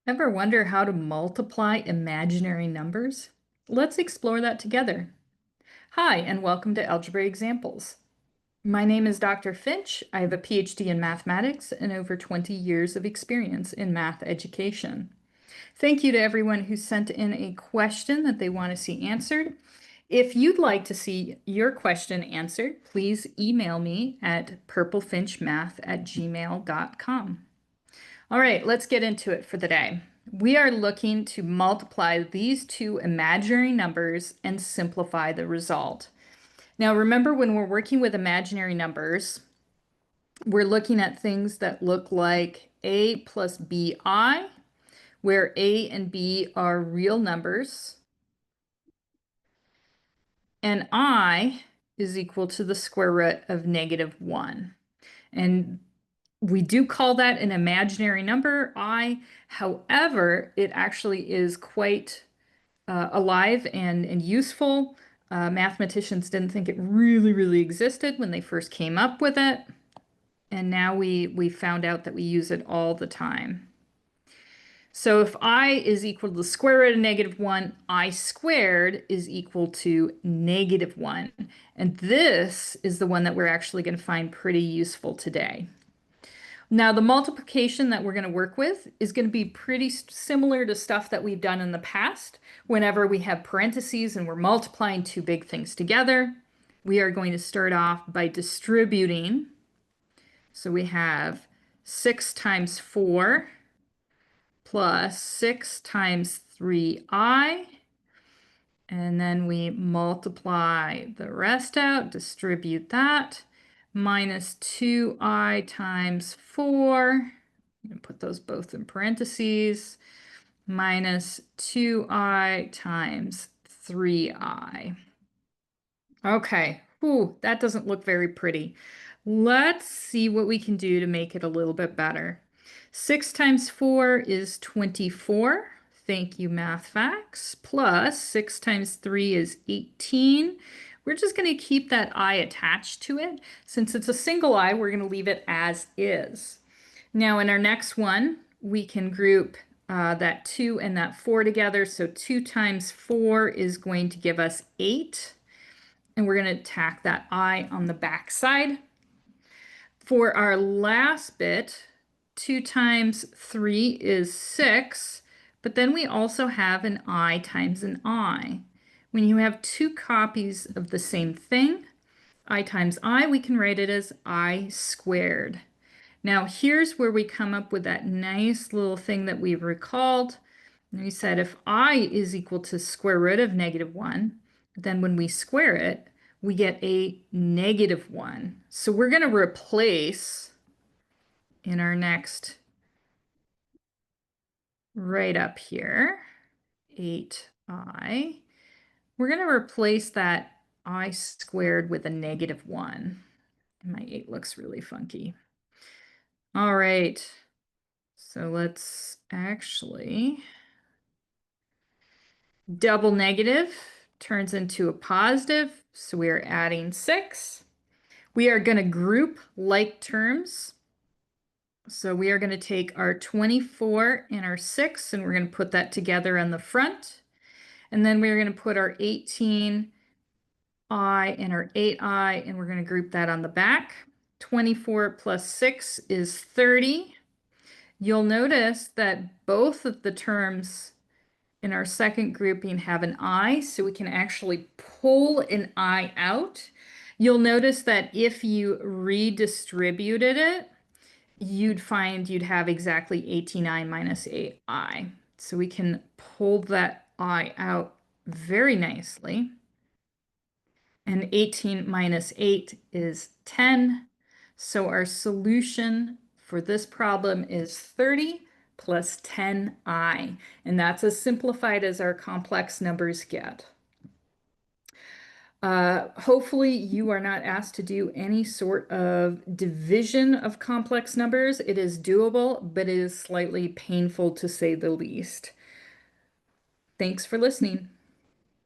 Ever wonder how to multiply imaginary numbers? Let's explore that together. Hi, and welcome to Algebra Examples. My name is Dr. Finch. I have a PhD in mathematics and over 20 years of experience in math education. Thank you to everyone who sent in a question that they want to see answered. If you'd like to see your question answered, please email me at purplefinchmath@gmail.com. All right, let's get into it for the day. We are looking to multiply these two imaginary numbers and simplify the result. Now, remember when we're working with imaginary numbers, we're looking at things that look like a plus bi, where a and b are real numbers, and I is equal to the square root of -1. And we do call that an imaginary number, I. However, it actually is quite alive and useful. Mathematicians didn't think it really existed when they first came up with it. And now we found out that we use it all the time. So if I is equal to the square root of -1, I squared is equal to -1. And this is the one that we're actually going to find pretty useful today. Now, the multiplication that we're going to work with is going to be pretty similar to stuff that we've done in the past. Whenever we have parentheses and we're multiplying two big things together, we are going to start off by distributing. So we have 6 times 4 plus 6 times 3i. And then we multiply the rest out, distribute that, minus 2i times 4. I'm going to put those both in parentheses, minus 2i times 3i. Okay, whew, that doesn't look very pretty. Let's see what we can do to make it a little bit better. 6 times 4 is 24. Thank you, math facts. Plus 6 times 3 is 18. We're just going to keep that I attached to it. Since it's a single I, we're going to leave it as is. Now in our next one, we can group that 2 and that 4 together. So 2 times 4 is going to give us 8. And we're going to tack that I on the back side. For our last bit, 2 times 3 is 6, but then we also have an I times an I. When you have two copies of the same thing, I times I, we can write it as I squared. Now here's where we come up with that nice little thing that we've recalled. And we said if I is equal to square root of -1, then when we square it, we get a -1. So we're going to replace in our next right up here, 8i, we're going to replace that I squared with a -1. And my 8 looks really funky. All right, so let's actually double negative turns into a positive, so we are adding 6. We are going to group like terms. So we are going to take our 24 and our 6, and we're going to put that together on the front. And then we're going to put our 18i and our 8i, and we're going to group that on the back. 24 plus 6 is 30. You'll notice that both of the terms in our second grouping have an I, so we can actually pull an I out. You'll notice that if you redistributed it, you'd find you'd have exactly 18i minus 8i. So we can pull that I out very nicely. And 18 minus 8 is 10. So our solution for this problem is 30 plus 10i. And that's as simplified as our complex numbers get. Hopefully you are not asked to do any sort of division of complex numbers. It is doable, but it is slightly painful to say the least. Thanks for listening.